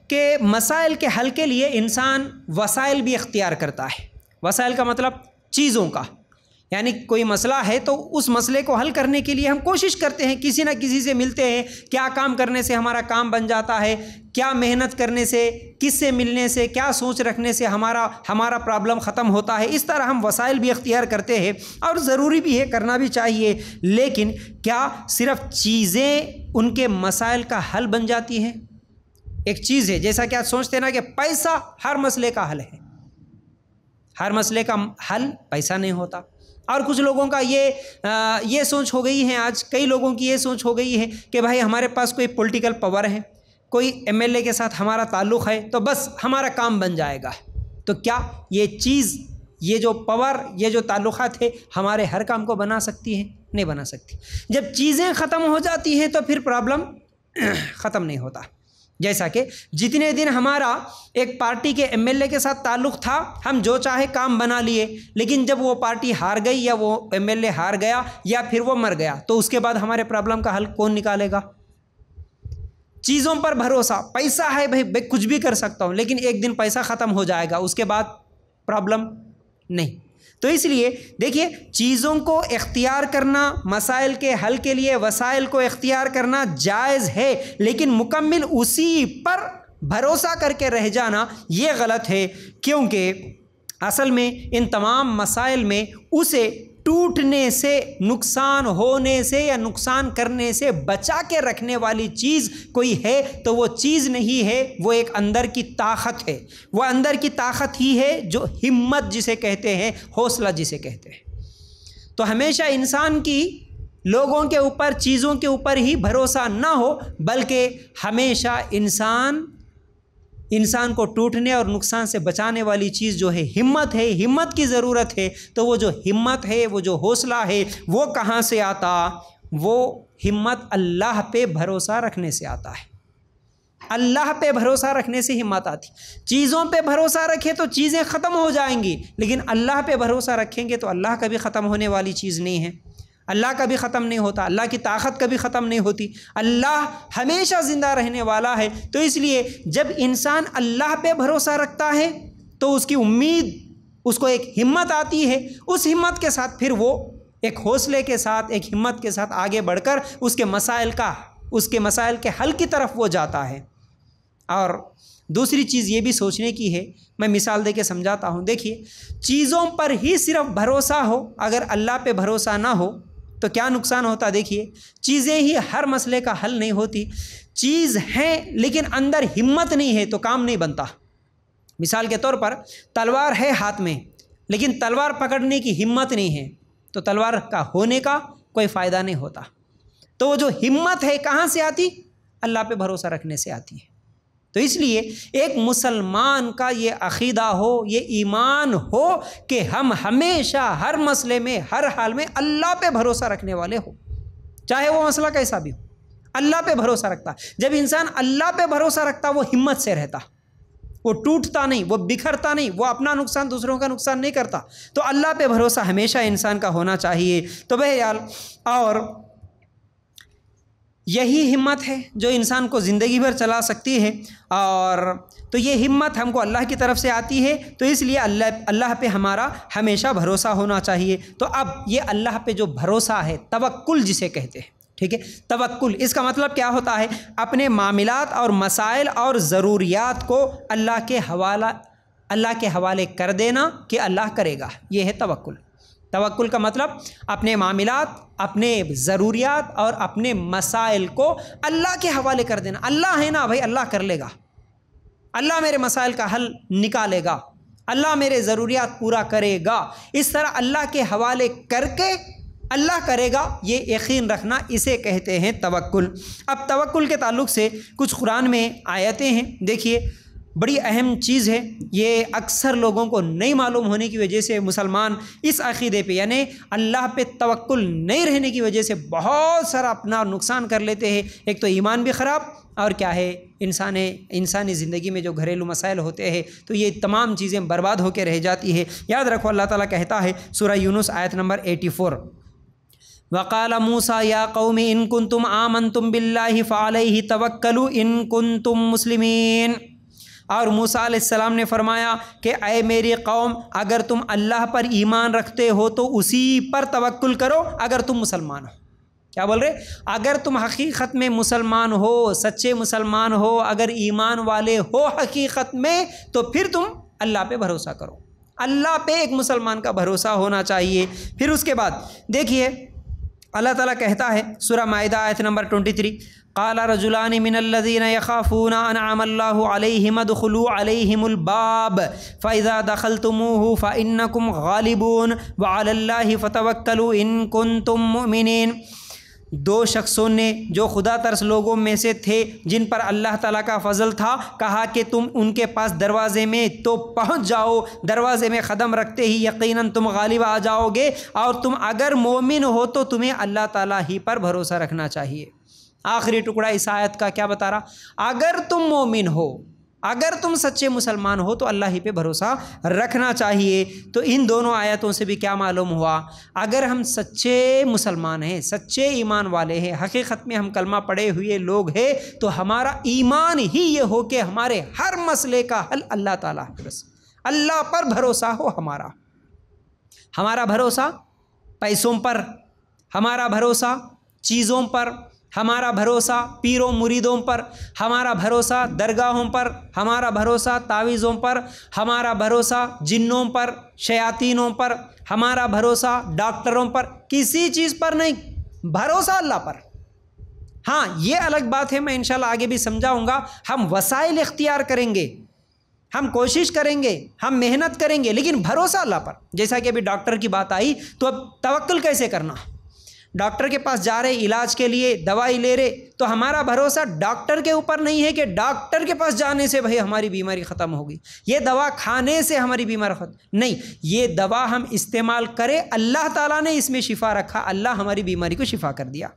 کہ مسائل کے حل کے لیے انسان وسائل بھی اختیار کرتا ہے۔ وسائل کا مطلب چیزوں کا، یعنی کوئی مسئلہ ہے تو اس مسئلے کو حل کرنے کے لیے ہم کوشش کرتے ہیں، کسی نہ کسی سے ملتے ہیں، کیا کام کرنے سے ہمارا کام بن جاتا ہے، کیا محنت کرنے سے، کس سے ملنے سے، کیا سوچ رکھنے سے ہمارا پرابلم ختم ہوتا ہے۔ اس طرح ہم وسائل بھی اختیار کرتے ہیں اور ضروری بھی ہے، کرنا بھی چاہیے۔ لیکن کیا صرف چیزیں ان کے مسائل کا حل بن جاتی ہیں؟ ایک چیز ہے، جیسا کہ آپ سوچتے ہیں نا کہ پیسہ ہر مسئلے کا حل ہے، ہر مسئلے کا حل پیسہ نہیں ہوتا۔ اور کچھ لوگوں کا یہ سوچ ہو گئی ہے، آج کئی لوگوں کی یہ سوچ ہو گئی ہے کہ بھائی ہمارے پاس کوئی پولیٹیکل پاور ہے، کوئی ایم ایل اے کے ساتھ ہمارا تعلق ہے تو بس ہمارا کام بن جائے گا۔ تو کیا یہ چیز، یہ جو پاور، یہ جو تعلقات ہے ہمارے ہر کام کو بنا سکتی ہے؟ نہیں بنا سکتی۔ جب چیزیں ختم ہو جاتی ہیں تو پھر پرابلم ختم نہیں ہوتا۔ جیسا کہ جتنے دن ہمارا ایک پارٹی کے ایم ایل اے کے ساتھ تعلق تھا، ہم جو چاہے کام بنا لیے، لیکن جب وہ پارٹی ہار گئی یا وہ ایم ایل اے ہار گیا یا پھر وہ مر گیا تو اس کے بعد ہمارے پرابلم کا حل کون نکالے گا؟ چیزوں پر بھروسہ، پیسہ ہے بھائی میں کچھ بھی کر سکتا ہوں، لیکن ایک دن پیسہ ختم ہو جائے گا، اس کے بعد پرابلم نہیں۔ تو اس لیے دیکھیے، چیزوں کو اختیار کرنا، مسائل کے حل کے لیے وسائل کو اختیار کرنا جائز ہے، لیکن مکمل اسی پر بھروسہ کر کے رہ جانا یہ غلط ہے، کیونکہ اصل میں ان تمام مسائل میں اسے ٹوٹنے سے، نقصان ہونے سے یا نقصان کرنے سے بچا کے رکھنے والی چیز کوئی ہے تو وہ چیز نہیں ہے، وہ ایک اندر کی طاقت ہے۔ وہ اندر کی طاقت ہی ہے جو ہمت جسے کہتے ہیں، حوصلہ جسے کہتے ہیں۔ تو ہمیشہ انسان کی لوگوں کے اوپر، چیزوں کے اوپر ہی بھروسہ نہ ہو، بلکہ ہمیشہ انسان کو ٹوٹنے اور نقصان سے بچانے والی چیز جو ہے ہمت ہے، ہمت کی ضرورت ہے۔ تو وہ جو ہمت ہے، وہ جو حوصلہ ہے، وہ کہاں سے آتا؟ وہ ہمت اللہ پہ بھروسہ رکھنے سے آتا ہے۔ اللہ پہ بھروسہ رکھنے سے ہمت آتی۔ چیزوں پہ بھروسہ رکھے تو چیزیں ختم ہو جائیں گی، لیکن اللہ پہ بھروسہ رکھیں گے تو اللہ کبھی ختم ہونے والی چیز نہیں ہے، اللہ کبھی ختم نہیں ہوتا، اللہ کی طاقت کبھی ختم نہیں ہوتی، اللہ ہمیشہ زندہ رہنے والا ہے۔ تو اس لیے جب انسان اللہ پہ بھروسہ رکھتا ہے تو اس کی امید، اس کو ایک ہمت آتی ہے، اس ہمت کے ساتھ پھر وہ ایک حوصلے کے ساتھ، ایک ہمت کے ساتھ آگے بڑھ کر اس کے مسائل کے حل کی طرف وہ جاتا ہے۔ اور دوسری چیز یہ بھی سوچنے کی ہے، میں مثال دے کے سمجھاتا ہوں۔ دیکھیے، چیزوں پر ہی صرف بھروسہ ہو، اگر اللہ پہ بھروسہ نہ ہو تو کیا نقصان ہوتا؟ دیکھیے، چیزیں ہی ہر مسئلے کا حل نہیں ہوتی، چیز ہیں لیکن اندر ہمت نہیں ہے تو کام نہیں بنتا۔ مثال کے طور پر تلوار ہے ہاتھ میں، لیکن تلوار پکڑنے کی ہمت نہیں ہے تو تلوار کا ہونے کا کوئی فائدہ نہیں ہوتا۔ تو وہ جو ہمت ہے کہاں سے آتی؟ اللہ پہ بھروسہ رکھنے سے آتی ہے۔ تو اس لیے ایک مسلمان کا یہ عقیدہ ہو، یہ ایمان ہو کہ ہم ہمیشہ ہر مسئلے میں، ہر حال میں اللہ پہ بھروسہ رکھنے والے ہو، چاہے وہ مسئلہ کیسا بھی ہو، اللہ پہ بھروسہ رکھتا۔ جب انسان اللہ پہ بھروسہ رکھتا وہ ہمت سے رہتا، وہ ٹوٹتا نہیں، وہ بکھرتا نہیں، وہ اپنا نقصان دوسروں کا نقصان نہیں کرتا۔ تو اللہ پہ بھروسہ ہمیشہ انسان کا ہونا چاہیے۔ تو بہرحال، اور یہی ہمت ہے جو انسان کو زندگی بھر چلا سکتی ہے، اور تو یہ ہمت ہم کو اللہ کی طرف سے آتی ہے، تو اس لیے اللہ پہ ہمارا ہمیشہ بھروسہ ہونا چاہیے۔ تو اب یہ اللہ پہ جو بھروسہ ہے، توکل جسے کہتے ہیں، ٹھیک ہے، توکل، اس کا مطلب کیا ہوتا ہے؟ اپنے معاملات اور مسائل اور ضروریات کو اللہ کے حوالے کر دینا کہ اللہ کرے گا، یہ ہے توکل۔ توکل کا مطلب اپنے معاملات، اپنے ضروریات اور اپنے مسائل کو اللہ کے حوالے کر دینا۔ اللہ ہے نا بھائی، اللہ کر لے گا، اللہ میرے مسائل کا حل نکالے گا، اللہ میرے ضروریات پورا کرے گا۔ اس طرح اللہ کے حوالے کر کے اللہ کرے گا، یہ یقین رکھنا، اسے کہتے ہیں توکل۔ اب توکل کے تعلق سے کچھ قرآن میں آیتیں ہیں، دیکھیے بڑی اہم چیز ہے، یہ اکثر لوگوں کو نہیں معلوم ہونے کی وجہ سے مسلمان اس عقیدے پہ، یعنی اللہ پہ توکل نہیں رہنے کی وجہ سے بہت سارا اپنا نقصان کر لیتے ہیں۔ ایک تو ایمان بھی خراب، اور کیا ہے، انسانی زندگی میں جو گھریلو مسائل ہوتے ہیں تو یہ تمام چیزیں برباد ہو کے رہ جاتی ہے۔ یاد رکھو، اللہ تعالیٰ کہتا ہے سورہ یونس آیت نمبر 84، وَقَالَ مُوسَىٰ يَا قَوْمِ إِن كُنتُمْ آمَنْتُمْ بِاللَّهِ فَعَلَيْهِ تَوَكَّلُوا إِن كُنتُمْ مُسْلِمِينَ۔ اور موسیٰ علیہ السلام نے فرمایا کہ اے میری قوم، اگر تم اللہ پر ایمان رکھتے ہو تو اسی پر توکل کرو اگر تم مسلمان ہو۔ کیا بول رہے؟ اگر تم حقیقت میں مسلمان ہو، سچے مسلمان ہو، اگر ایمان والے ہو حقیقت میں، تو پھر تم اللہ پہ بھروسہ کرو۔ اللہ پہ ایک مسلمان کا بھروسہ ہونا چاہیے۔ پھر اس کے بعد دیکھیے اللہ تعالیٰ کہتا ہے سورہ مائدہ آیت نمبر 23، قال رجلان من الذين يخافون انعم الله عليهم ادخلوا عليهم الباب فاذا دخلتموه فانكم غالبون وعلى الله فتوکلوا ان كنتم مؤمنين۔ دو شخصوں نے جو خدا ترس لوگوں میں سے تھے، جن پر اللہ تعالیٰ کا فضل تھا، کہا کہ تم ان کے پاس دروازے میں تو پہنچ جاؤ، دروازے میں قدم رکھتے ہی یقیناً تم غالب آ جاؤ گے، اور تم اگر مومن ہو تو تمہیں اللہ تعالیٰ ہی پر بھروسہ رکھنا چاہیے۔ آخری ٹکڑا اس آیت کا کیا بتا رہا؟ اگر تم مومن ہو، اگر تم سچے مسلمان ہو تو اللہ ہی پہ بھروسہ رکھنا چاہیے۔ تو ان دونوں آیتوں سے بھی کیا معلوم ہوا؟ اگر ہم سچے مسلمان ہیں، سچے ایمان والے ہیں، حقیقت میں ہم کلمہ پڑھے ہوئے لوگ ہیں، تو ہمارا ایمان ہی یہ ہو کہ ہمارے ہر مسئلے کا حل اللہ تعالیٰ ہے، بس اللہ پر بھروسہ ہو ہمارا۔ ہمارا بھروسہ پیسوں پر، ہمارا بھروسہ چیزوں پر، ہمارا بھروسہ پیروں مریدوں پر، ہمارا بھروسہ درگاہوں پر، ہمارا بھروسہ تعویذوں پر، ہمارا بھروسہ جنوں پر، شیاطینوں پر، ہمارا بھروسہ ڈاکٹروں پر، کسی چیز پر نہیں، بھروسہ اللہ پر۔ ہاں یہ الگ بات ہے، میں انشاءاللہ آگے بھی سمجھاؤں گا، ہم وسائل اختیار کریں گے، ہم کوشش کریں گے، ہم محنت کریں گے، لیکن بھروسہ اللہ پر۔ جیسا کہ ابھی ڈاکٹر کی بات آئی، تو اب توکل کیسے کرنا؟ ڈاکٹر کے پاس جا رہے علاج کے لیے، دوائی لے رہے، تو ہمارا بھروسہ ڈاکٹر کے اوپر نہیں ہے کہ ڈاکٹر کے پاس جانے سے بھائی ہماری بیماری ختم ہوگی، یہ دوا کھانے سے ہماری بیماری ختم نہیں، یہ دوا ہم استعمال کریں، اللہ تعالیٰ نے اس میں شفا رکھا، اللہ ہماری بیماری کو شفا کر دیا۔